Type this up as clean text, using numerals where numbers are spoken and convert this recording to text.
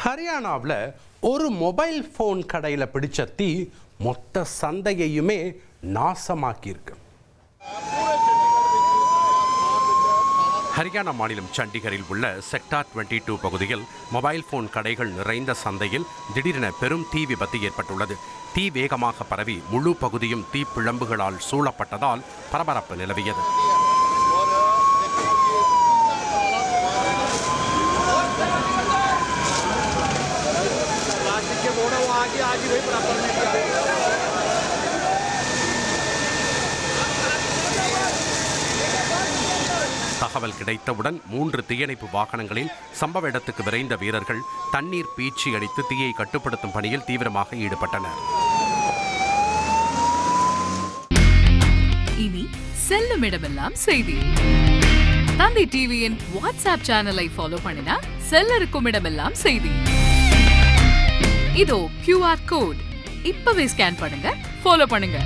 ஹரியானாவில் ஒரு mobile phone கடையில் பிடிச்ச தீ மொத்த சந்தையையுமே நாசமாக்கியிருக்கு. ஹரியானா மாநிலம் சண்டிகரில் உள்ள செக்டார் 22 பகுதியில் மொபைல் போன் கடைகள் நிறைந்த சந்தையில் திடீரென பெரும் தீ விபத்து ஏற்பட்டுள்ளது. தீ வேகமாக பரவி முழு பகுதியும் தீப்பிழம்புகளால் சூழப்பட்டதால் பரபரப்பு நிலவியது. தகவல் கிடைத்தவுடன் 3 தீயணைப்பு வாகனங்களில் சம்பவ இடத்துக்கு விரைந்த வீரர்கள் தண்ணீர் பீச்சி அடித்து தீயை கட்டுப்படுத்தும் பணியில் தீவிரமாக ஈடுபட்டனர். இனி செல்லும் இடமெல்லாம் செய்தி. தந்தி டிவியின் வாட்ஸ்அப் சேனலை ஃபாலோ பண்ணினா செல்ல இருக்கும் இடமெல்லாம் செய்தி. இதோ QR கோட் இப்பவே ஸ்கேன் பண்ணுங்க, ஃபாலோ பண்ணுங்க.